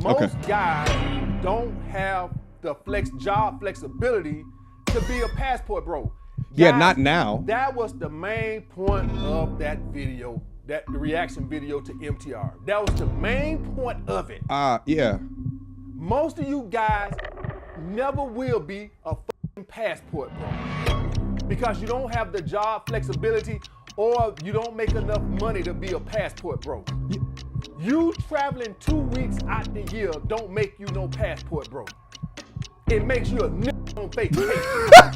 Most guys don't have the job flexibility to be a passport bro. Yeah, Guys, not now. That was the main point of that video, the reaction video to MTR. That was the main point of it. Yeah. Most of you guys never will be a fucking passport bro because you don't have the job flexibility or you don't make enough money to be a passport bro. You traveling 2 weeks out the year don't make you no passport bro. It makes you a nigga on vacation.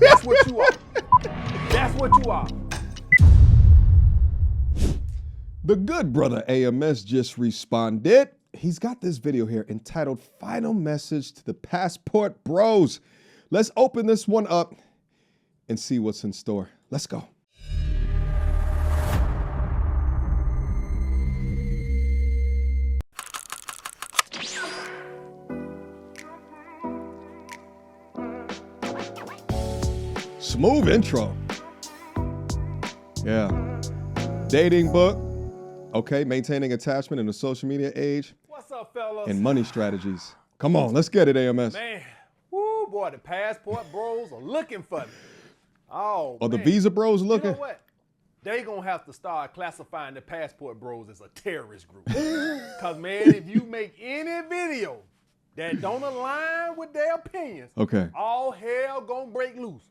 That's what you are. That's what you are. The good brother AMS just responded. He's got this video here entitled Final Message to the Passport Bros. Let's open this one up and see what's in store. Let's go. Smooth intro. Yeah. Dating book. Okay, maintaining attachment in the social media age. What's up, fellas? And money strategies. Come on, let's get it, AMS. Man, woo, boy, the passport bros are looking for me. Oh, Are the man. visa bros looking? You know what? They gonna have to start classifying the passport bros as a terrorist group. Cause man, if you make any video that don't align with their opinions, Okay. all hell gonna break loose.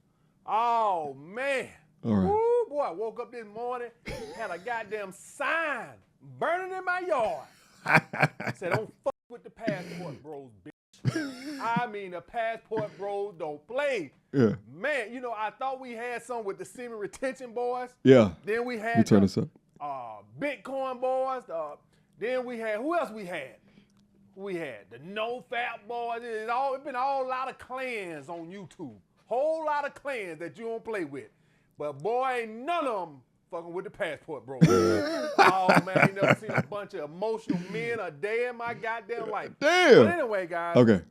Oh man. All right. Woo, boy, I woke up this morning, had a goddamn sign burning in my yard. Said, don't fuck with the passport bros, bitch. I mean, the passport bros don't play. Yeah. Man, you know, I thought we had some with the semen retention boys. Yeah. Then we You had turn this up. Bitcoin boys. Then we had, who else we had? We had the no fat boys. It's been a lot of clans on YouTube. Whole lot of clans that you don't play with. But boy, ain't none of them fucking with the passport bros. Oh man, you never seen a bunch of emotional men a day in my goddamn life. Damn. But anyway, guys. Okay.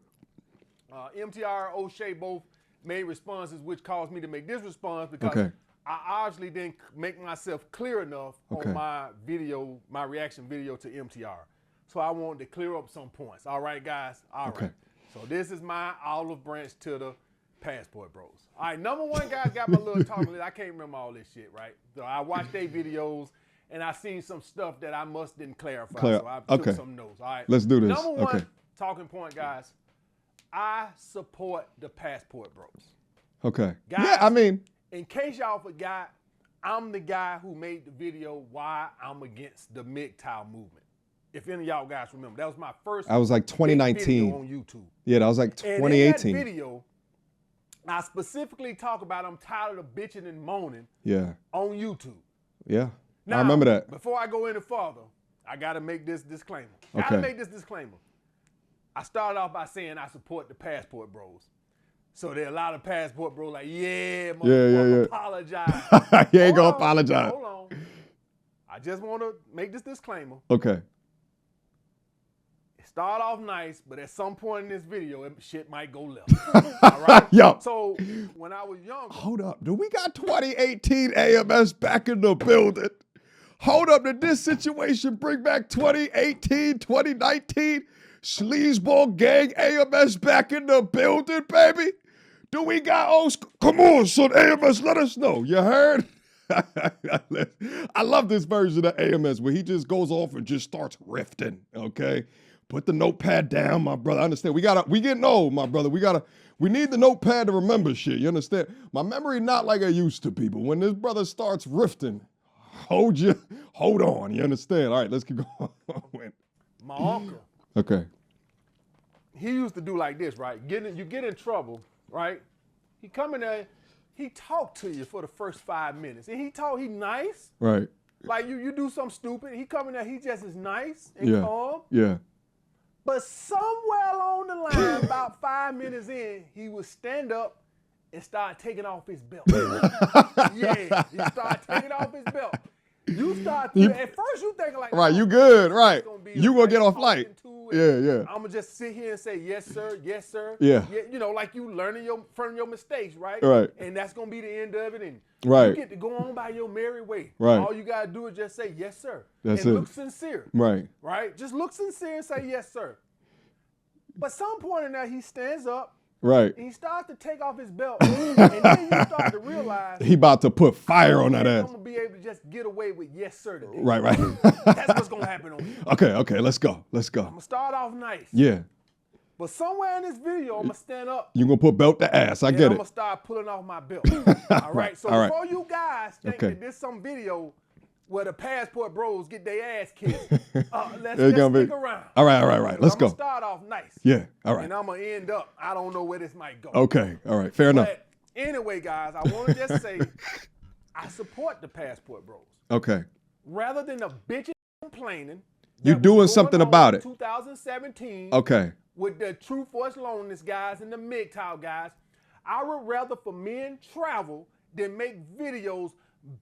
MTR, O'Shea both made responses, which caused me to make this response because Okay. I obviously didn't make myself clear enough Okay. on my video, my reaction video to MTR. So I wanted to clear up some points. All right, guys? All Okay. right. So this is my olive branch to the passport bros. All right, number one, guys, got my little talking list. I can't remember all this shit, right? So I watched their videos, and I seen some stuff that I didn't clarify, so I took some notes. All right. Let's do this. Number one Okay. talking point, guys. I support the passport bros. Okay. Guys, Yeah, I mean. In case y'all forgot, I'm the guy who made the video why I'm against the MGTOW movement. If any of y'all guys remember, that was my first. I was like big 2019 video on YouTube. Yeah, that was like And 2018. in that video, I specifically talk about I'm tired of bitching and moaning Yeah. on YouTube. Yeah. Now, I remember that. Before I go any further, I got to make this disclaimer. I started off by saying I support the passport bros. So there are a lot of passport bros like, yeah, motherfucker, apologize. He ain't gonna apologize. Hold on. I just want to make this disclaimer. Okay. It started off nice, but at some point in this video, shit might go left. All right? Yo. So when I was younger. Hold up. Do we got 2018 AMS back in the building? Hold up. Did this situation bring back 2018, 2019? Sleazeball gang AMS back in the building, baby? Do we got old school? Come on, son. AMS, let us know. You heard? I love this version of AMS where he just goes off and just starts riffing, okay? Put the notepad down, my brother. I understand. We getting old, my brother. We need the notepad to remember shit. You understand? My memory not like I used to be, but when this brother starts riffing, hold on. You understand? All right, let's keep going. My uncle. Okay. He used to do like this, right? You get in trouble, right? He come in there, he talk to you for the first 5 minutes. And he nice. Right. Like you do something stupid. He come in there, he just is nice and calm. Yeah. But somewhere along the line, about 5 minutes in, he would stand up and start taking off his belt. Yeah, he start taking off his belt. At first you thinking like, right, oh, you good, right. You gonna get off light. Yeah. I'm gonna just sit here and say, yes, sir, yes, sir. Yeah. You know, like you learning from your mistakes, right? Right. And that's gonna be the end of it. And right. you get to go on by your merry way. Right. All you gotta do is just say, yes, sir. That's and it. look sincere. Right. Right? Just look sincere and say, yes, sir. But some point in there, he stands up. Right. And he starts to take off his belt. And then you start to realize he about to put fire on that I'm ass. going to be able to just get away with yes, sir, today. Right. That's what's going to happen on here. Okay, let's go. I'm going to start off nice. Yeah. But somewhere in this video, I'm going to stand up. You're going to put belt to ass. I get it. I'm going to start pulling off my belt. All right? So before you guys think that there's some video where the passport bros get their ass kissed, let's stick around. All right. Let's go. I'm going to start off nice. Yeah, all right. And I'm going to end up, I don't know where this might go. Okay, all right. Fair enough. But anyway, guys, I want to just say I support the passport bros. Okay. Rather than the bitches complaining. You're doing something about it. 2017. Okay. With the True Force Loneliness guys and the MTandR guys, I would rather for men travel than make videos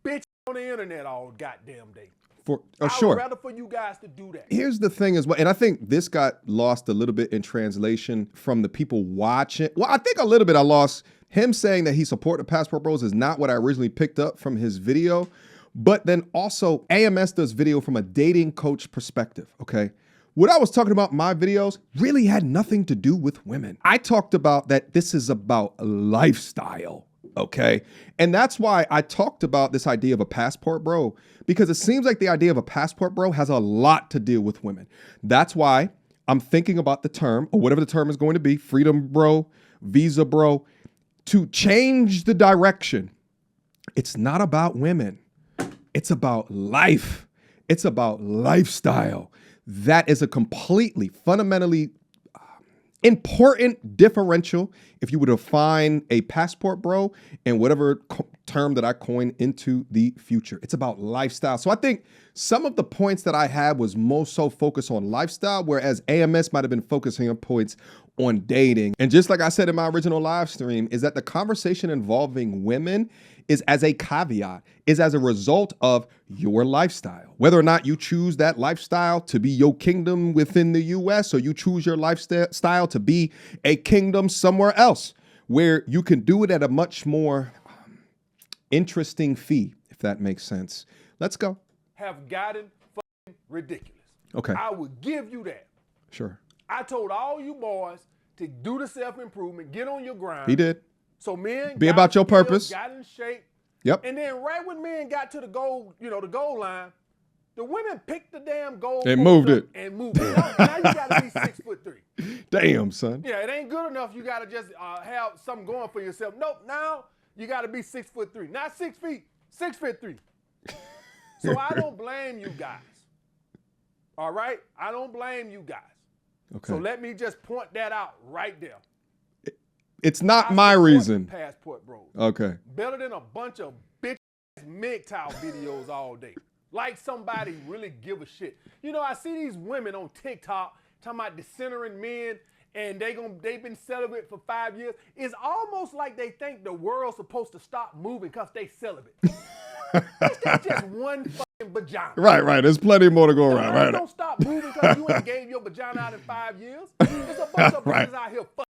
bitch on the internet all goddamn day. Sure. I would rather for you guys to do that. Here's the thing as well, and I think this got lost a little bit in translation from the people watching. Well, I think a little bit I lost. Him saying that he supported the Passport Bros is not what I originally picked up from his video. But then also AMS does video from a dating coach perspective, okay? What I was talking about in my videos really had nothing to do with women. I talked about that this is about lifestyle, okay? And that's why I talked about this idea of a passport bro, because it seems like the idea of a passport bro has a lot to deal with women. That's why I'm thinking about the term, or whatever the term is going to be, freedom bro, visa bro, to change the direction. It's not about women. It's about life. It's about lifestyle. That is a completely, fundamentally important differential if you would define a passport bro and whatever term that I coin into the future. It's about lifestyle. So I think some of the points that I had was most so focused on lifestyle, whereas AMS might have been focusing on points on dating. And just like I said in my original live stream, is that the conversation involving women is as a caveat, is as a result of your lifestyle. Whether or not you choose that lifestyle to be your kingdom within the US, or you choose your lifestyle to be a kingdom somewhere else, where you can do it at a much more interesting fee, if that makes sense. Let's go. Have gotten fucking ridiculous. Okay. I would give you that. Sure. I told all you boys to do the self-improvement, get on your grind. He did. So men be about your purpose. Got in shape. Yep. And then right when men got to the goal, the goal line, the women picked the damn goal. They moved it. And moved it. Now you gotta be 6'3". Damn, son. Yeah, it ain't good enough. You gotta just have something going for yourself. Nope. Now you gotta be 6'3", not 6 feet, 6'3". So I don't blame you guys. All right, I don't blame you guys. Okay. So let me just point that out right there. It's not my reason. Passport bros. Okay. Better than a bunch of bitch MTandR videos all day. Like somebody really give a shit. I see these women on TikTok talking about decentering men, and they've been celibate for 5 years. It's almost like they think the world's supposed to stop moving because they celibate. It's just one fucking vagina. Right. There's plenty more to go around. Right. Don't stop moving because you ain't gave your vagina out in 5 years. There's a bunch of bitches out here fucking.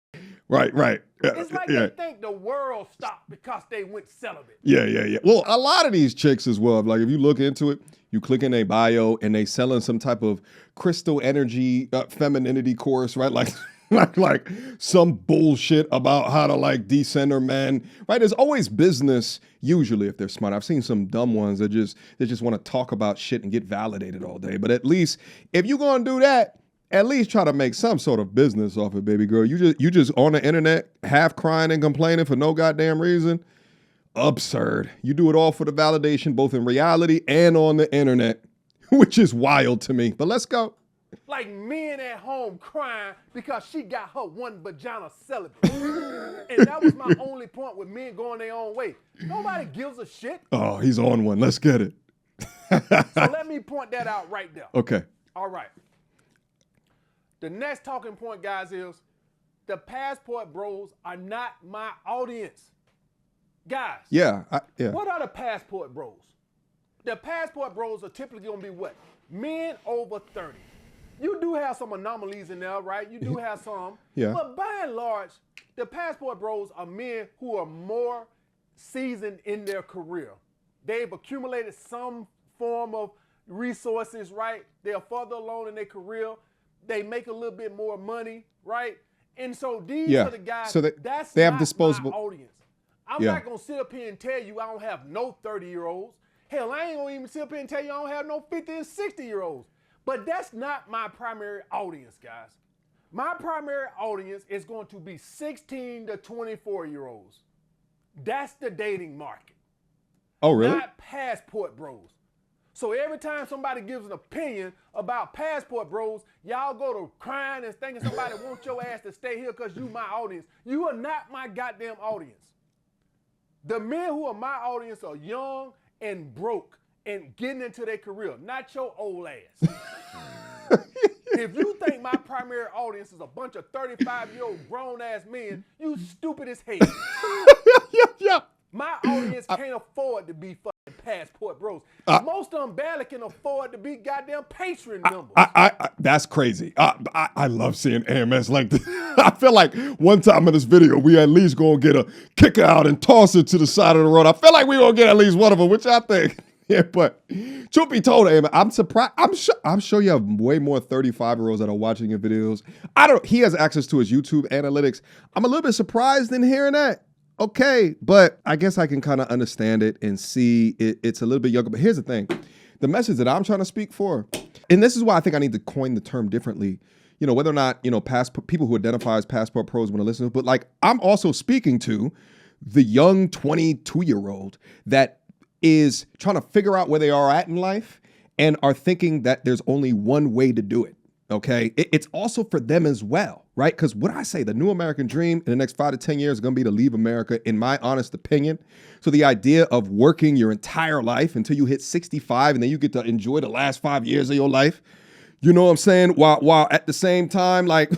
Right. It's like they think the world stopped because they went celibate. Yeah. Well, a lot of these chicks as well, like if you look into it, you click in their bio and they selling some type of crystal energy femininity course, right? Like some bullshit about how to decenter men, right? There's always business, usually, if they're smart. I've seen some dumb ones that just want to talk about shit and get validated all day. But at least if you're going to do that, at least try to make some sort of business off it, baby girl. You just on the internet, half crying and complaining for no goddamn reason. Absurd. You do it all for the validation, both in reality and on the internet, which is wild to me. But let's go. Like men at home crying because she got her one vagina celibate. And that was my only point with men going their own way. Nobody gives a shit. Oh, he's on one. Let's get it. So let me point that out right there. Okay. All right. The next talking point, guys, is the passport bros are not my audience. Guys. Yeah. What are the passport bros? The passport bros are typically going to be what? Men over 30. You do have some anomalies in there, right? You do have some. Yeah. But by and large, the passport bros are men who are more seasoned in their career. They've accumulated some form of resources, right? They are further along in their career. they make a little bit more money, right? And so these Yeah. are the guys, So that's they have not disposable my audience. I'm Yeah. not going to sit up here and tell you I don't have no 30-year-olds. Hell, I ain't going to even sit up here and tell you I don't have no 50 and 60-year-olds. But that's not my primary audience, guys. My primary audience is going to be 16 to 24-year-olds. That's the dating market. Oh, really? Not passport bros. So every time somebody gives an opinion about passport bros, y'all go to crying and thinking somebody wants your ass to stay here because you my audience. You are not my goddamn audience. The men who are my audience are young and broke and getting into their career, not your old ass. If you think my primary audience is a bunch of 35-year-old grown-ass men, you stupid as hell. Yeah. My audience can't afford to be fucking passport bros. Most of them barely can afford to be goddamn Patreon members. That's crazy. I love seeing AMS like this. I feel like one time in this video, we at least gonna get a kick out and toss it to the side of the road. I feel like we gonna get at least one of them, which I think. Yeah, but truth be told, AMS, I'm surprised. I'm sure you have way more 35-year-olds that are watching your videos. He has access to his YouTube analytics. I'm a little bit surprised in hearing that. Okay, but I guess I can kind of understand it and see it's a little bit younger. But here's the thing. The message that I'm trying to speak for, and this is why I think I need to coin the term differently, whether or not, people who identify as passport pros want to listen, but like I'm also speaking to the young 22-year-old that is trying to figure out where they are at in life and are thinking that there's only one way to do it. Okay, it's also for them as well, right? Because what I say, the new American dream in the next 5 to 10 years is going to be to leave America, in my honest opinion. So the idea of working your entire life until you hit 65 and then you get to enjoy the last 5 years of your life, you know what I'm saying? While at the same time, like,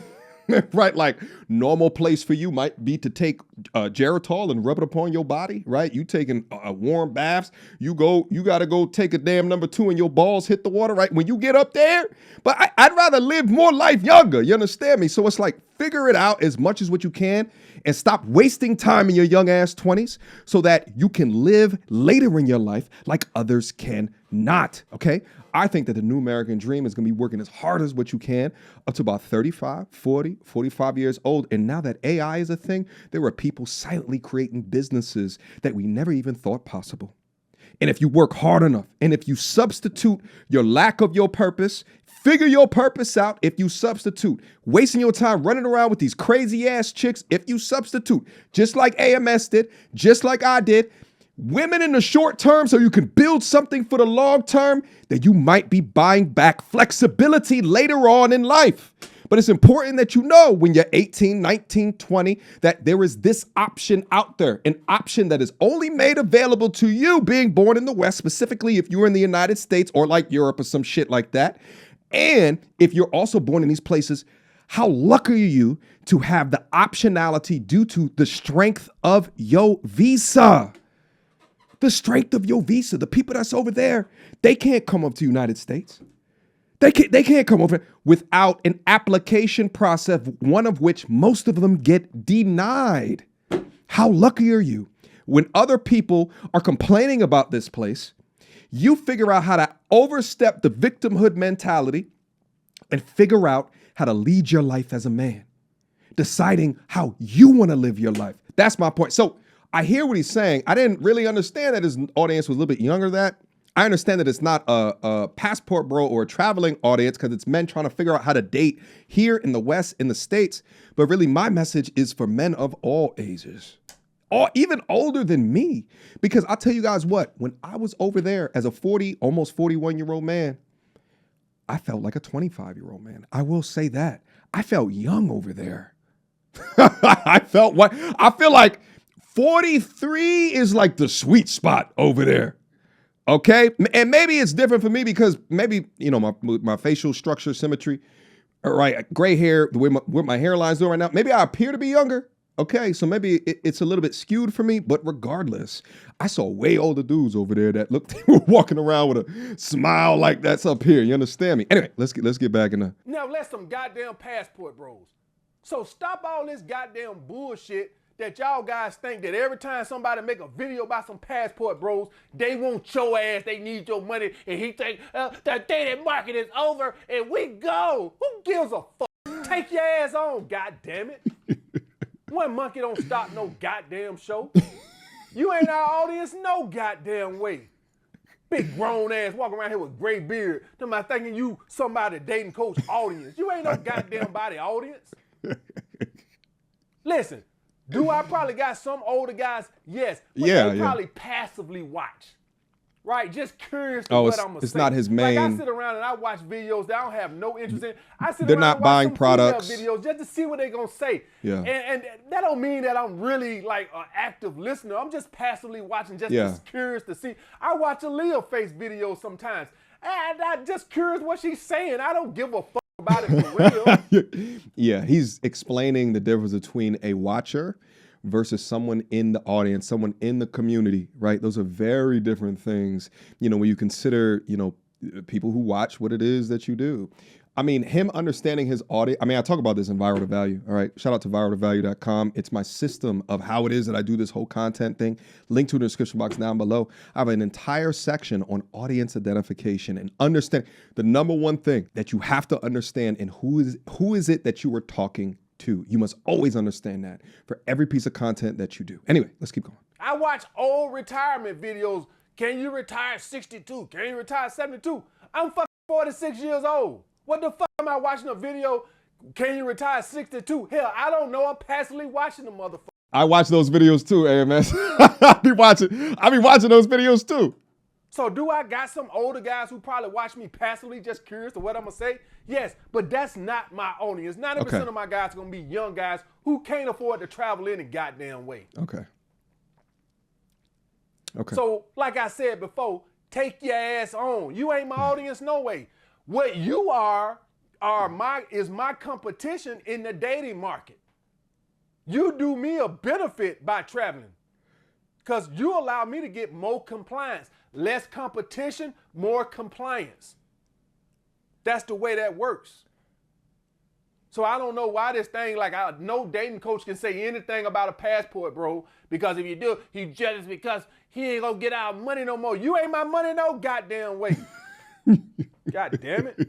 right, like normal place for you might be to take Geritol and rub it upon your body, right? You taking warm baths, you got to go take a damn number 2 and your balls hit the water, right? When you get up there, but I'd rather live more life younger, you understand me? So it's like, figure it out as much as what you can and stop wasting time in your young ass 20s so that you can live later in your life like others can not, okay? I think that the new American dream is going to be working as hard as what you can up to about 35, 40, 45 years old. And now that AI is a thing, there are people silently creating businesses that we never even thought possible. And if you work hard enough, and if you substitute your lack of your purpose, figure your purpose out, if you substitute wasting your time running around with these crazy ass chicks, if you substitute, just like AMS did, just like I did, women in the short term so you can build something for the long term, then you might be buying back flexibility later on in life. But it's important that you know when you're 18, 19, 20, that there is this option out there, an option that is only made available to you being born in the West, specifically if you're in the United States or like Europe or some shit like that. And if you're also born in these places, how lucky are you to have the optionality due to the strength of your visa? The strength of your visa. The people that's over there, they can't come up to the United States. They can't come over without an application process, one of which most of them get denied. How lucky are you? When other people are complaining about this place, you figure out how to overstep the victimhood mentality and figure out how to lead your life as a man, deciding how you want to live your life. That's my point. So I hear what he's saying. I didn't really understand that his audience was a little bit younger than that. I understand that it's not a passport bro or a traveling audience because it's men trying to figure out how to date here in the West, in the States. But really, my message is for men of all ages, or even older than me. Because I'll tell you guys what, when I was over there as a 40, almost 41-year-old man, I felt like a 25-year-old man. I will say that. I felt young over there. I feel like 43 is like the sweet spot over there. Okay, and maybe it's different for me because maybe, my facial structure, symmetry, right, gray hair, the way my hairline's doing right now, maybe I appear to be younger. Okay, so maybe it's a little bit skewed for me, but regardless, I saw way older dudes over there that looked walking around with a smile like that's up here. You understand me? Anyway, let's get back in the. Now let some goddamn passport bros. So stop all this goddamn bullshit that y'all guys think that every time somebody make a video about some passport bros, they want your ass, they need your money, and he think the dating market is over and we go. Who gives a fuck? Take your ass on, goddamn it. One monkey don't stop no goddamn show. You ain't our audience no goddamn way. Big grown ass walking around here with gray beard. Them I thinking you somebody dating coach audience. You ain't no goddamn body audience. Listen, do I probably got some older guys? Yes. But they probably passively watch. Right? Just curious to what I'm going to say. It's not his main. Like I sit around and I watch videos that I don't have no interest in. I sit They're around not and watch buying some products. videos just to see what they're going to say. Yeah. And that don't mean that I'm really like an active listener. I'm just passively watching just curious to see. I watch Aaliyah face videos sometimes. And I'm just curious what she's saying. I don't give a fuck about it for real. Yeah, he's explaining the difference between a watcher versus someone in the audience, someone in the community, right? Those are very different things, when you consider, people who watch what it is that you do. I mean, him understanding his audience. I mean, I talk about this in Viral to Value, all right? Shout out to viraltovalue.com. It's my system of how it is that I do this whole content thing. Link to in the description box down below. I have an entire section on audience identification and understand the number one thing that you have to understand and who is it that you are talking to. You must always understand that for every piece of content that you do. Anyway, let's keep going. I watch old retirement videos. Can you retire at 62? Can you retire at 72? I'm fucking 46 years old. What the fuck am I watching a video? Can you retire at 62? Hell, I don't know. I'm passively watching the motherfucker. I watch those videos too, AMS. I be watching those videos too. So do I got some older guys who probably watch me passively, just curious to what I'm going to say? Yes, but that's not my audience. 90% of my guys are going to be young guys who can't afford to travel any goddamn way. Okay. So like I said before, take your ass on. You ain't my audience no way. What you is my competition in the dating market. You do me a benefit by traveling because you allow me to get more compliance. Less competition, more compliance. That's the way that works. So I don't know why this thing, no dating coach can say anything about a passport, bro. Because if you do, he jealous because he ain't gonna get our money no more. You ain't my money no goddamn way. God damn it.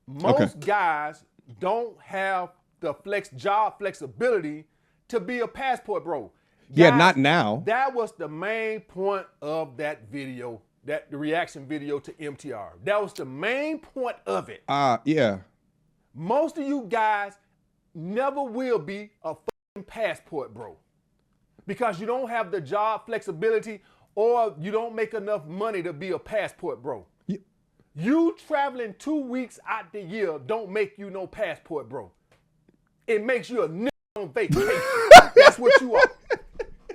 Most guys don't have the job flexibility to be a passport bro. Guys, not now. That was the main point of that video, the reaction video to MTR. That was the main point of it. Yeah. Most of you guys never will be a fucking passport bro because you don't have the job flexibility or you don't make enough money to be a passport bro. Yeah. You traveling 2 weeks out the year don't make you no passport bro. It makes you a nigga on vacation. That's what you are.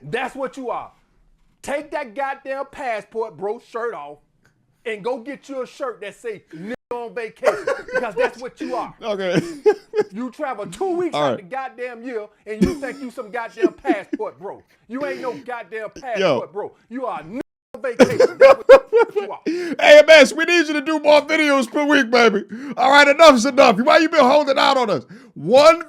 That's what you are. Take that goddamn passport bro shirt off and go get you a shirt that say nigga on vacation because that's what you are. Okay. You travel 2 weeks out the goddamn year and you think you some goddamn passport bro. You ain't no goddamn passport bro. You are a nigga on vacation. That's what you are. AMS, we need you to do more videos per week, baby. All right, enough's enough. Why you been holding out on us? One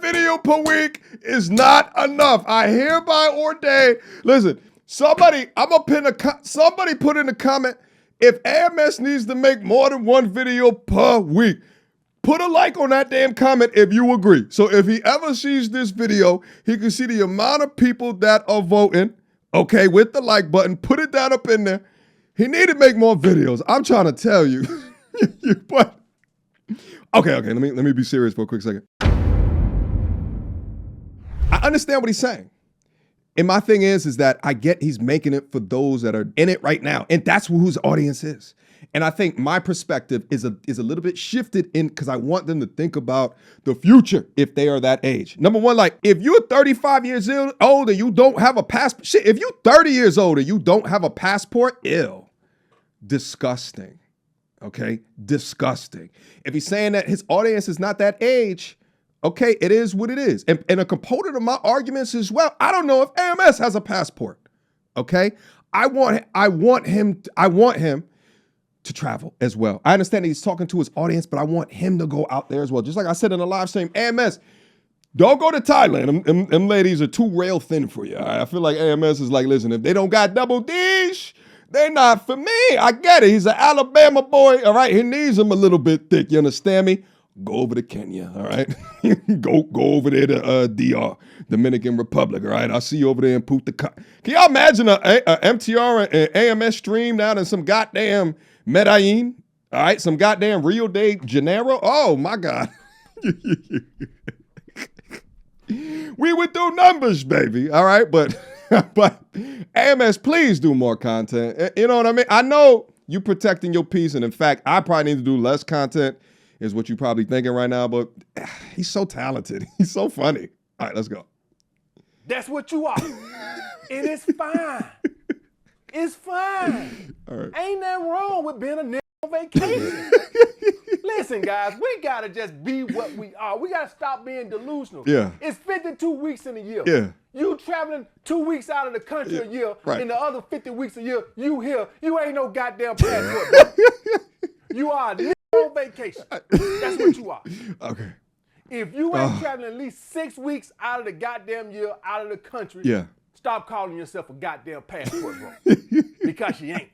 video per week is not enough. I hereby ordain. Listen, somebody put in the comment if AMS needs to make more than one video per week. Put a like on that damn comment if you agree. So if he ever sees this video, he can see the amount of people that are voting, okay, with the like button. Put it down up in there. He need to make more videos. I'm trying to tell you. But okay, let me be serious for a quick second. I understand what he's saying. And my thing is that I get he's making it for those that are in it right now. And that's whose audience is. And I think my perspective is a little bit shifted in because I want them to think about the future if they are that age. Number one, if you're 35 years old and you don't have a passport, shit, if you're 30 years old and you don't have a passport, ew. Disgusting. Okay? Disgusting. If he's saying that his audience is not that age, okay, it is what it is. And a component of my arguments as well, I don't know if AMS has a passport. Okay? I want him to travel as well. I understand that he's talking to his audience, but I want him to go out there as well. Just like I said in the live stream, AMS, don't go to Thailand. Them ladies are too rail thin for you. I feel like AMS is like, listen, if they don't got double D's, they're not for me. I get it. He's an Alabama boy. All right. He needs them a little bit thick. You understand me? Go over to Kenya. All right. go over there to DR, Dominican Republic. All right. I'll see you over there in Punta Cana. Can y'all imagine a MTR and AMS stream down in some goddamn Medellin? All right. Some goddamn Rio de Janeiro. Oh, my God. We would do numbers, baby. All right. But AMS, please do more content. You know what I mean? I know you protecting your peace. And in fact, I probably need to do less content is what you're probably thinking right now. But he's so talented. He's so funny. All right, let's go. That's what you are. And it's fine. It's fine. All right. Ain't nothing wrong with being a nigga on vacation. Listen, guys, we got to just be what we are. We got to stop being delusional. Yeah. It's 52 weeks in a year. Yeah. You traveling 2 weeks out of the country a year, right. and the other 50 weeks a year, you here. You ain't no goddamn passport, bro. You are a nigga on vacation. That's what you are. Okay. If you ain't traveling at least 6 weeks out of the goddamn year, out of the country, yeah. Stop calling yourself a goddamn passport, bro. Because you ain't.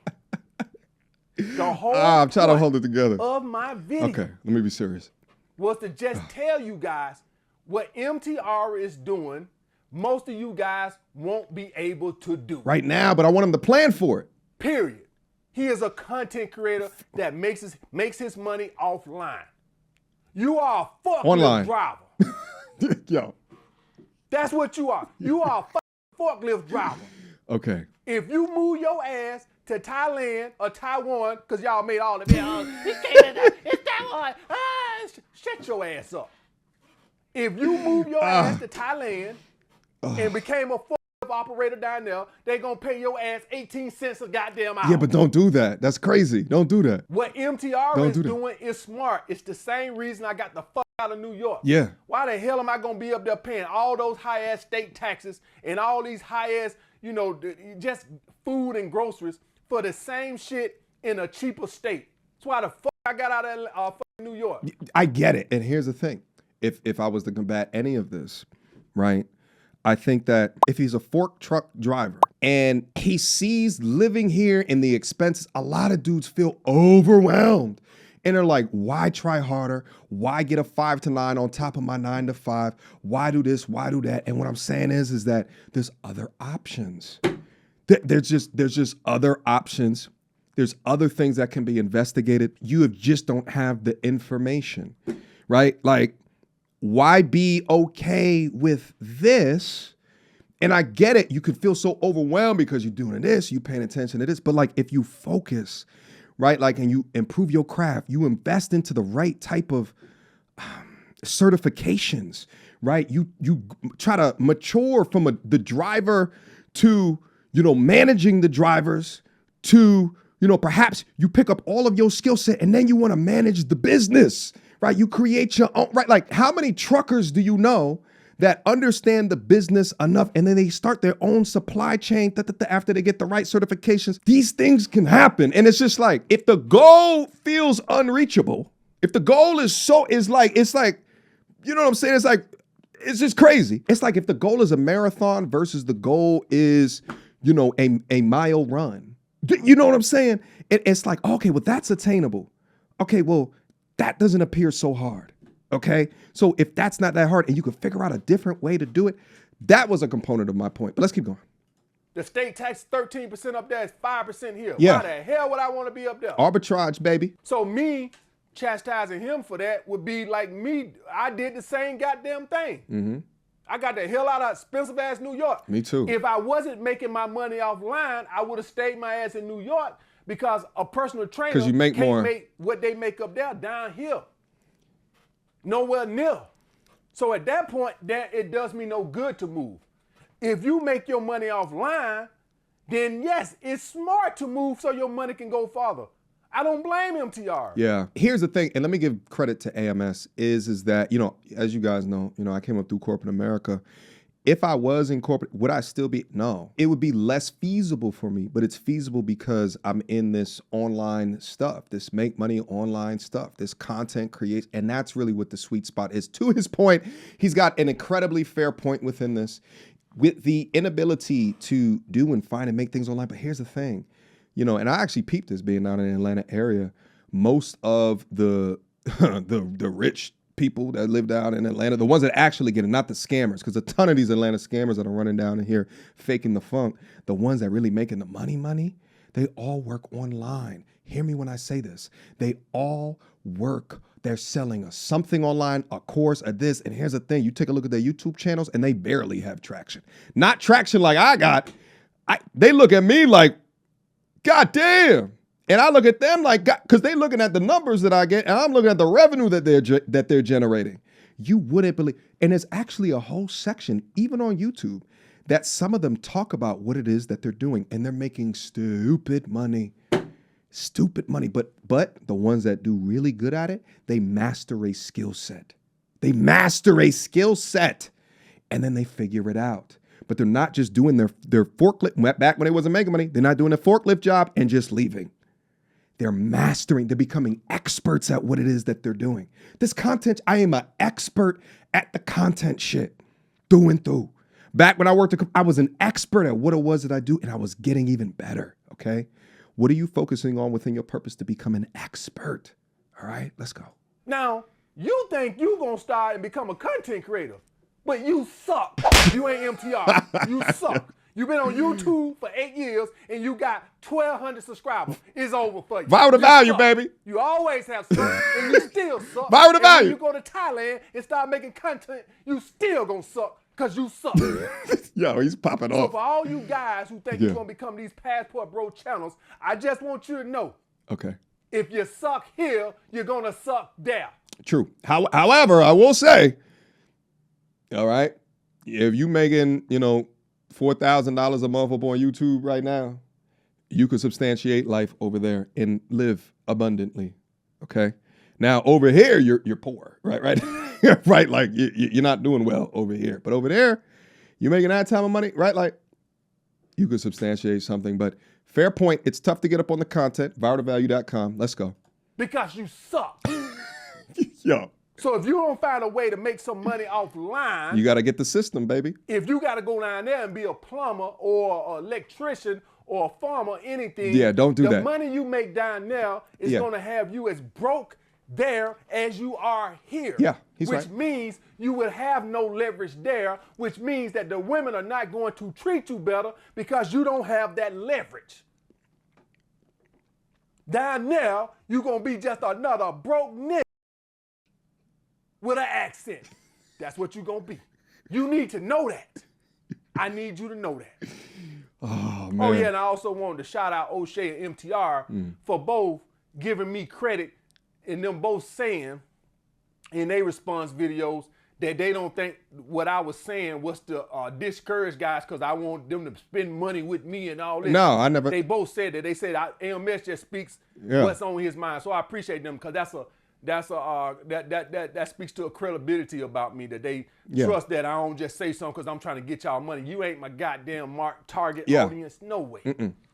The whole I'm trying to hold it together. of my video Okay, let me be serious. was to just tell you guys what MTR is doing. Most of you guys won't be able to do. Right now, but I want him to plan for it. Period. He is a content creator that makes his money offline. You are a Online. forklift driver. Yo. That's what you are. You are a forklift driver. Okay. If you move your ass to Thailand or Taiwan, because y'all made all the it's Taiwan. Shut your ass up. If you move your ass to Thailand and became a forklift operator down there, they gonna pay your ass 18 cents a goddamn hour. Yeah, but don't do that. That's crazy. Don't do that. What MTR is doing is smart. It's the same reason I got the fuck out of New York. Yeah. Why the hell am I gonna be up there paying all those high ass state taxes and all these high ass, just food and groceries for the same shit in a cheaper state? That's why the fuck I got out of New York. I get it. And here's the thing. If I was to combat any of this, right, I think that if he's a fork truck driver and he sees living here and the expenses, a lot of dudes feel overwhelmed. And they're like, why try harder? Why get a 5 to 9 on top of my 9 to 5? Why do this? Why do that? And what I'm saying is that there's other options. There's just other options. There's other things that can be investigated. You just don't have the information, right? Like, why be okay with this? And I get it. You could feel so overwhelmed because you're doing this, you're paying attention to this. But like, if you focus, right, like, and you improve your craft, you invest into the right type of certifications, right? You try to mature from the driver to, managing the drivers to, perhaps you pick up all of your skill set and then you want to manage the business, right? You create your own, right? Like, how many truckers do you know that understand the business enough and then they start their own supply chain after they get the right certifications? These things can happen. And it's just like, if the goal feels unreachable, if the goal it's like, you know what I'm saying? It's like, it's just crazy. It's like if the goal is a marathon versus the goal is, a mile run. You know what I'm saying? It's like, okay, well, that's attainable. Okay, well, that doesn't appear so hard. Okay, so if that's not that hard and you can figure out a different way to do it, that was a component of my point. But let's keep going. The state tax 13% up there is 5% here. Yeah. Why the hell would I want to be up there? Arbitrage, baby. So me chastising him for that would be like me. I did the same goddamn thing. Mm-hmm. I got the hell out of expensive ass New York. Me too. If I wasn't making my money offline, I would have stayed my ass in New York because a personal trainer you make can't more. make what they make up there down here. Nowhere near. So at that point, it does me no good to move. If you make your money offline, then yes, it's smart to move so your money can go farther. I don't blame MTR. Yeah. Here's the thing, and let me give credit to AMS, is that, as you guys know, I came up through corporate America. If I was in corporate, would I still be? No. It would be less feasible for me, but it's feasible because I'm in this online stuff, this make money online stuff, this content creation. And that's really what the sweet spot is. To his point, he's got an incredibly fair point within this. With the inability to do and find and make things online. But here's the thing, you know, and I actually peeped this being out in the Atlanta area. Most of the the rich people that live down in Atlanta, the ones that actually get it, not the scammers, because a ton of these Atlanta scammers that are running down in here faking the funk, the ones that really making the money, they all work online. Hear me when I say this. They all work. They're selling us something online, a course, a this. And here's the thing. You take a look at their YouTube channels and they barely have traction. Not traction like I got. They look at me like, God damn. And I look at them like, because they're looking at the numbers that I get, and I'm looking at the revenue that they're generating. You wouldn't believe. And there's actually a whole section, even on YouTube, that some of them talk about what it is that they're doing, and they're making stupid money. Stupid money. But the ones that do really good at it, they master a skill set. They master a skill set, and then they figure it out. But they're not just doing their forklift. Back when they wasn't making money, they're not doing a forklift job and just leaving. They're mastering, they're becoming experts at what it is that they're doing. This content, I am an expert at the content shit, through and through. Back when I worked, I was an expert at what it was that I do, and I was getting even better, okay? What are you focusing on within your purpose to become an expert? All right, let's go. Now, you think you gonna start and become a content creator, but you suck. You ain't MTR, you suck. You've been on YouTube for 8 years and you got 1,200 subscribers. It's over for you. Viral to value, baby. You always have sucked and you still suck. Viral to value. When you go to Thailand and start making content, you still gonna suck because you suck. Yo, he's popping So off. for all you guys who think you're gonna become these Passport Bro channels, I just want you to know, Okay. if you suck here, you're gonna suck there. True. However, I will say, all right, if you making, $4,000 a month up on YouTube right now, you could substantiate life over there and live abundantly. Okay. Now over here, you're poor, right? Right. Like you're not doing well over here, but over there, you're making that type of money, right? Like you could substantiate something, but fair point. It's tough to get up on the content, viraltovalue.com. Let's go. Because you suck. Yo. So if you don't find a way to make some money offline, You got to get the system, baby. if you got to go down there and be a plumber or an electrician or a farmer, anything, Yeah, don't do the that. money you make down there is Yeah. going to have you as broke there as you are here. Yeah, he's which right. means you will have no leverage there, which means that the women are not going to treat you better because you don't have that leverage. Down there, you're going to be just another broke nigga with an accent. That's what you're going to be. You need to know that. I need you to know that. Oh, man. Oh, yeah, and I also wanted to shout out O'Shea and MTR for both giving me credit and them both saying in their response videos that they don't think what I was saying was to discourage guys because I want them to spend money with me and all this. No, I never. They both said that. They said AMS just speaks what's on his mind. So I appreciate them because that speaks to a credibility about me that they trust that I don't just say something because I'm trying to get y'all money. You ain't my goddamn target audience. No way.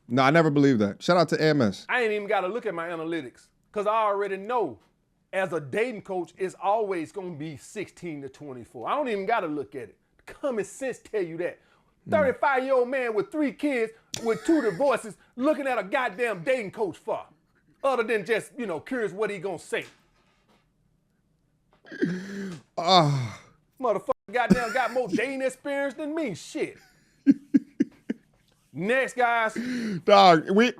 No, I never believed that. Shout out to AMS. I ain't even got to look at my analytics because I already know as a dating coach, it's always going to be 16 to 24. I don't even got to look at it. Common sense tell you that. 35-year-old man with 3 kids with 2 divorces looking at a goddamn dating coach for, other than just, curious what he going to say. Motherfucker goddamn got more dating experience than me. Shit. Next, guys. Dog, we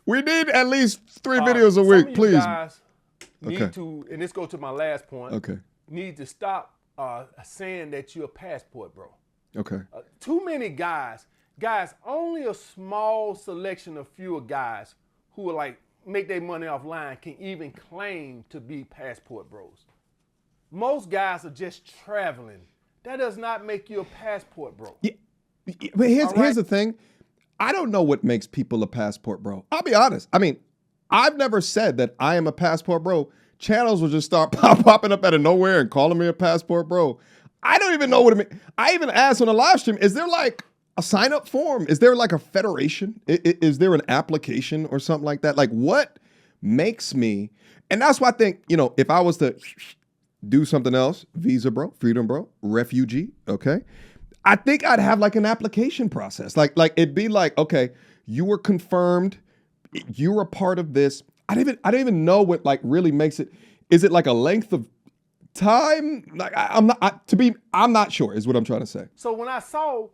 need at least 3 videos a week, please. Guys need to, and this goes to my last point. Okay. Need to stop saying that you're a passport bro. Okay. Too many guys, only a small selection of fewer guys who are like make their money offline can even claim to be passport bros. Most guys are just traveling. That does not make you a passport bro. Yeah. But here's the thing. I don't know what makes people a passport bro. I'll be honest. I mean, I've never said that I am a passport bro. Channels will just start popping up out of nowhere and calling me a passport bro. I don't even know what it means. I even asked on a live stream, is there like a sign-up form? Is there like a federation? Is there an application or something like that? Like what makes me, and that's why I think, you know, if I was to do something else, visa bro, freedom bro, refugee, okay? I think I'd have like an application process. Like it'd be like, okay, you were confirmed, you were a part of this. I don't even know what like really makes it. Is it like a length of time? Like I'm not sure is what I'm trying to say. So when I saw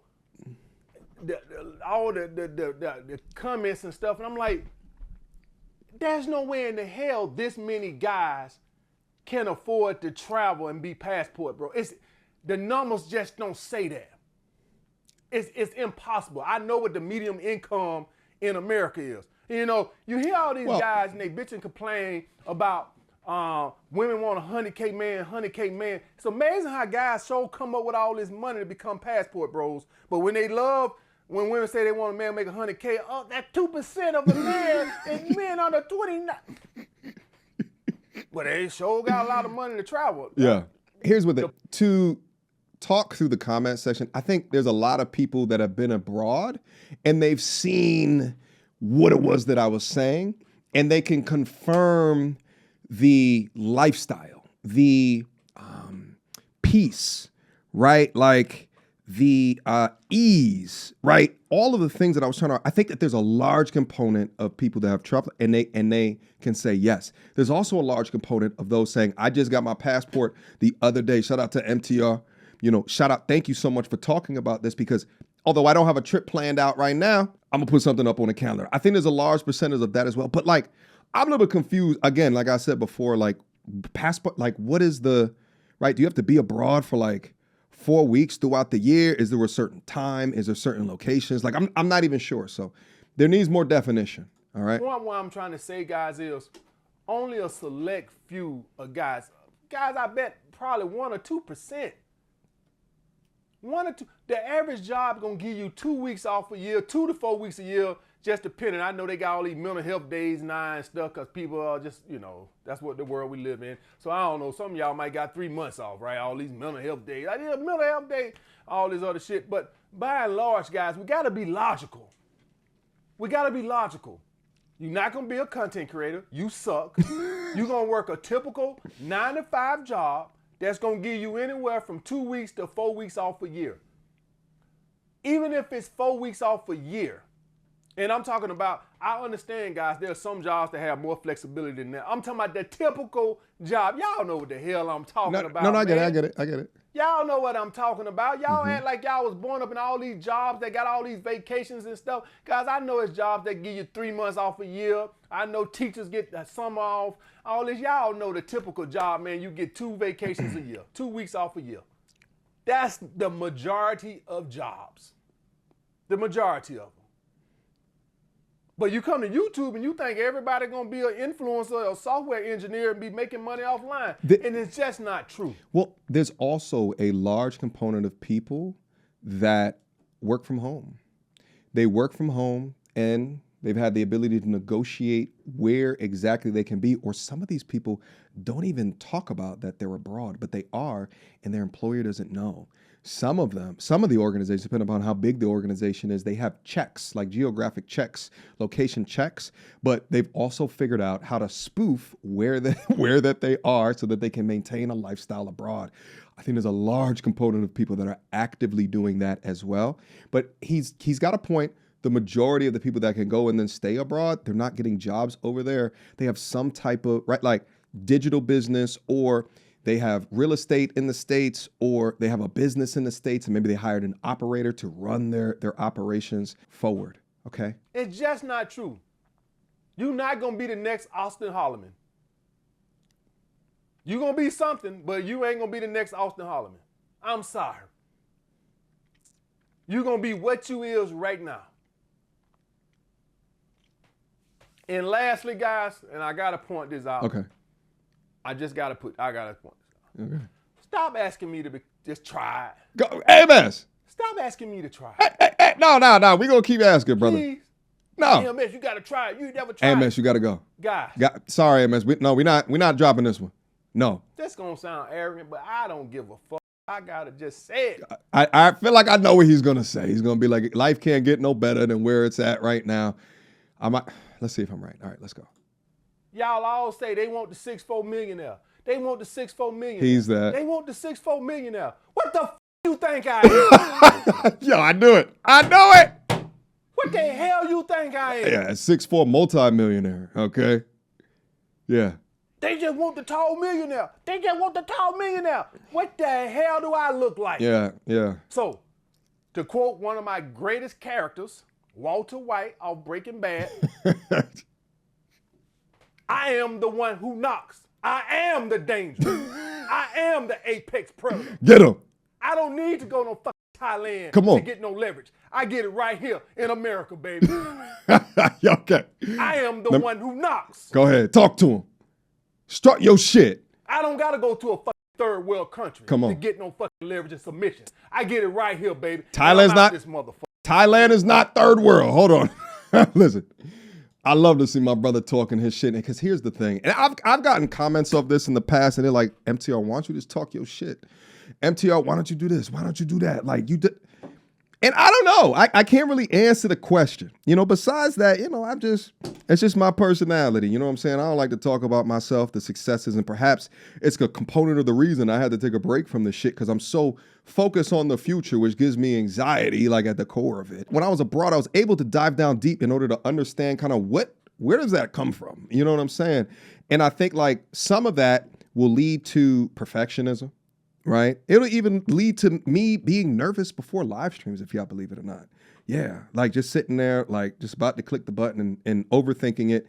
all the comments and stuff, and I'm like, there's no way in the hell this many guys can afford to travel and be passport, bro. The numbers just don't say that. It's impossible. I know what the median income in America is. You know, you hear all these guys and they bitch and complain about women want 100K man, 100K man. It's amazing how guys so come up with all this money to become passport bros. But when when women say they want a man make 100K, oh, that 2% of the man is men under 29. But they sure got a lot of money to travel. Yeah. Here's what to talk through the comment section. I think there's a lot of people that have been abroad and they've seen what it was that I was saying, and they can confirm the lifestyle, the peace, right? Like the ease, right? All of the things that I was trying to, I think that there's a large component of people that have trouble and they can say yes. There's also a large component of those saying, I just got my passport the other day. Shout out to MTR, you know, shout out. Thank you so much for talking about this, because although I don't have a trip planned out right now, I'm gonna put something up on the calendar. I think there's a large percentage of that as well. But like, I'm a little bit confused. Again, like I said before, like passport, like what is the, right? Do you have to be abroad for like 4 weeks throughout the year? Is there a certain time? Is there certain locations? Like I'm not even sure. So there needs more definition. All right. What I'm trying to say, guys, is only a select few of guys, I bet probably 1 or 2%. 1 or 2. The average job gonna give you 2 weeks off a year, 2 to 4 weeks a year, just depending. I know they got all these mental health days now and stuff, because people are just, you know, that's what the world we live in. So I don't know, some of y'all might got 3 months off, right? All these mental health days. I did a mental health day, all this other shit. But by and large, guys, we gotta be logical. We gotta be logical. You're not gonna be a content creator. You suck. You're gonna work a typical 9 to 5 job that's gonna give you anywhere from 2 weeks to 4 weeks off a year. Even if it's 4 weeks off a year, and I'm talking about, I understand, guys, there are some jobs that have more flexibility than that. I'm talking about the typical job. Y'all know what the hell I'm talking about. No, I get it. Y'all know what I'm talking about. Y'all act like y'all was born up in all these jobs that got all these vacations and stuff. Guys, I know it's jobs that give you 3 months off a year. I know teachers get the summer off. All this, y'all know the typical job, man. You get 2 vacations a year, 2 weeks off a year. That's the majority of jobs. The majority of them. But you come to YouTube and you think everybody gonna be an influencer or a software engineer and be making money offline. And it's just not true. Well, there's also a large component of people that work from home. They work from home and they've had the ability to negotiate where exactly they can be. Or some of these people don't even talk about that they're abroad, but they are, and their employer doesn't know. Some of the organizations, depending upon how big the organization is, they have checks, like geographic checks, location checks, but they've also figured out how to spoof where that they are so that they can maintain a lifestyle abroad. I think there's a large component of people that are actively doing that as well. But he's got a point. The majority of the people that can go and then stay abroad, they're not getting jobs over there. They have some type of, right, like digital business, or they have real estate in the States, or they have a business in the States, and maybe they hired an operator to run their operations forward, okay? It's just not true. You're not going to be the next Austin Holloman. You're going to be something, but you ain't going to be the next Austin Holloman. I'm sorry. You're going to be what you is right now. And lastly, guys, and I got to point this out. Okay. I got to point this out. Okay. Stop asking me to just try it. Go, AMS. Stop asking me to try it. Hey, no. We're going to keep asking, brother. Please. No. AMS, you got to try it. You never tried AMS, you got to go. Guys. Sorry, AMS. We're not dropping this one. No. That's going to sound arrogant, but I don't give a fuck. I gotta just say it. I feel like I know what he's gonna say. He's gonna be like, life can't get no better than where it's at right now. Let's see if I'm right. All right, let's go. Y'all all say they want the 6'4" millionaire. They want the 6'4" millionaire. He's that. They want the 6'4" millionaire. What the you think I am? Yo, I knew it. I know it. What the hell you think I am? Yeah, 6'4" multi-millionaire. Okay. Yeah. They just want the tall millionaire. They just want the tall millionaire. What the hell do I look like? Yeah, yeah. So, to quote one of my greatest characters, Walter White of Breaking Bad, I am the one who knocks. I am the danger. I am the apex predator. Get him. I don't need to go no fucking Thailand to get no leverage. I get it right here in America, baby. Okay. I am the one who knocks. Go ahead. Talk to him. Start your shit. I don't got to go to a fucking third world country to get no fucking leverage and submission. I get it right here, baby. Thailand's not this motherfucker. Thailand is not third world. Hold on. Listen. I love to see my brother talking his shit. Because here's the thing. And I've gotten comments of this in the past, and they're like, MTR, why don't you just talk your shit? MTR, why don't you do this? Why don't you do that? Like, you did. And I don't know. I can't really answer the question. Besides that, it's just my personality. You know what I'm saying? I don't like to talk about myself, the successes, and perhaps it's a component of the reason I had to take a break from this shit because I'm so focused on the future, which gives me anxiety, like at the core of it. When I was abroad, I was able to dive down deep in order to understand kind of where does that come from? You know what I'm saying? And I think like some of that will lead to perfectionism. Right? It'll even lead to me being nervous before live streams, if y'all believe it or not. Yeah, like just sitting there, like just about to click the button and overthinking it,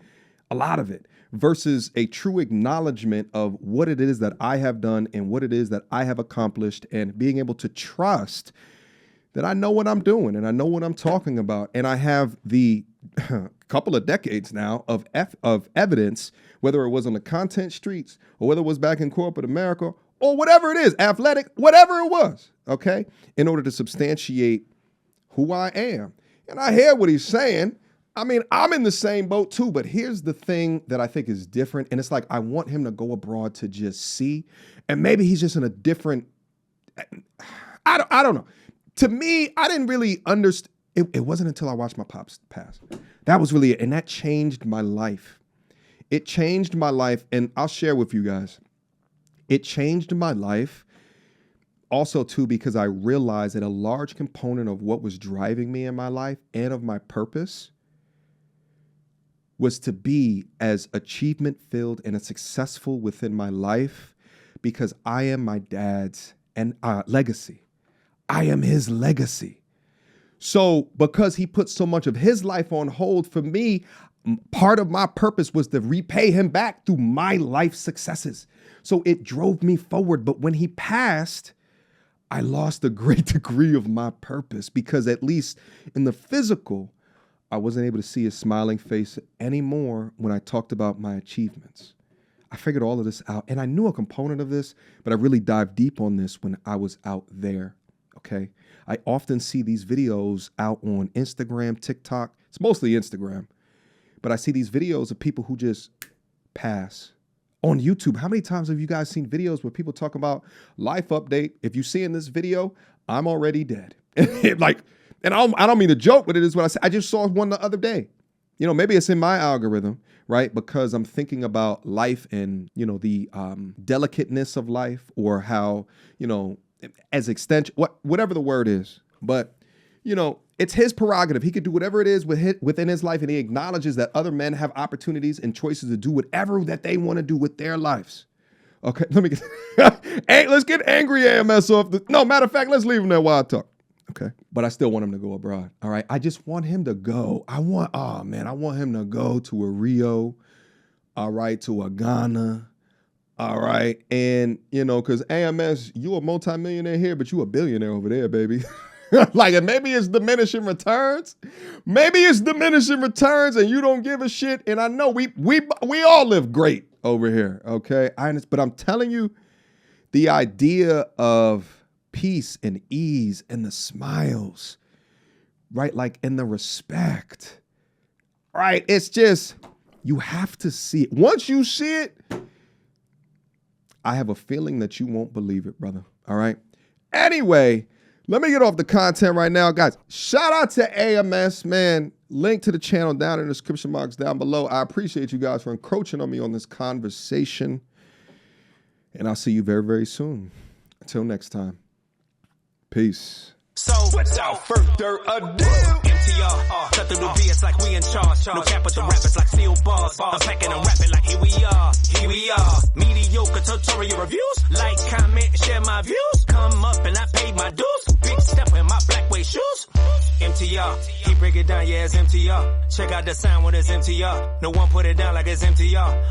a lot of it, versus a true acknowledgement of what it is that I have done and what it is that I have accomplished and being able to trust that I know what I'm doing and I know what I'm talking about. And I have the couple of decades now of evidence, whether it was on the content streets or whether it was back in corporate America or whatever it is, athletic, whatever it was, okay, in order to substantiate who I am. And I hear what he's saying. I mean, I'm in the same boat too, but here's the thing that I think is different. And it's like, I want him to go abroad to just see, and maybe he's just in a different, I don't know. To me, I didn't really understand. It wasn't until I watched my pops pass. That was really it. And that changed my life. It changed my life. And I'll share with you guys. It changed my life also, too, because I realized that a large component of what was driving me in my life and of my purpose was to be as achievement-filled and as successful within my life because I am my dad's legacy. I am his legacy. So because he put so much of his life on hold for me, part of my purpose was to repay him back through my life successes. So it drove me forward. But when he passed, I lost a great degree of my purpose because at least in the physical, I wasn't able to see his smiling face anymore when I talked about my achievements. I figured all of this out and I knew a component of this, but I really dived deep on this when I was out there. Okay. I often see these videos out on Instagram, TikTok. It's mostly Instagram, but I see these videos of people who just pass. On YouTube, how many times have you guys seen videos where people talk about life update? If you see in this video, I'm already dead. Like, and I don't mean to joke, but it is what I said. I just saw one the other day. Maybe it's in my algorithm, right? Because I'm thinking about life and, the delicateness of life or how, as extension, whatever the word is. But, it's his prerogative. He could do whatever it is within his life, and he acknowledges that other men have opportunities and choices to do whatever that they want to do with their lives. Okay, let's get angry AMS off the. No, matter of fact, let's leave him there while I talk. Okay, but I still want him to go abroad. All right, I just want him to go. I want him to go to a Rio. All right, to a Ghana. All right, and because AMS, you a multimillionaire here, but you a billionaire over there, baby. Like, and maybe it's diminishing returns. Maybe it's diminishing returns and you don't give a shit. And I know we all live great over here, okay? But I'm telling you, the idea of peace and ease and the smiles, right? Like, and the respect, right? It's just, you have to see it. Once you see it, I have a feeling that you won't believe it, brother, all right? Anyway, let me get off the content right now, guys. Shout out to AMS, man. Link to the channel down in the description box down below. I appreciate you guys for encroaching on me on this conversation. And I'll see you very, very soon. Until next time. Peace. So, without further ado, MTR, cut through the BS like we in charge. No cap with the rappers like steel bars. Unpacking and rapping like here we are. Mediocre tutorial reviews. Like, comment, share my views. Come up and I paid my dues. Big step in my black way shoes. MTR, he break it down, yeah, it's MTR. Check out the sound with his MTR. No one put it down like it's MTR.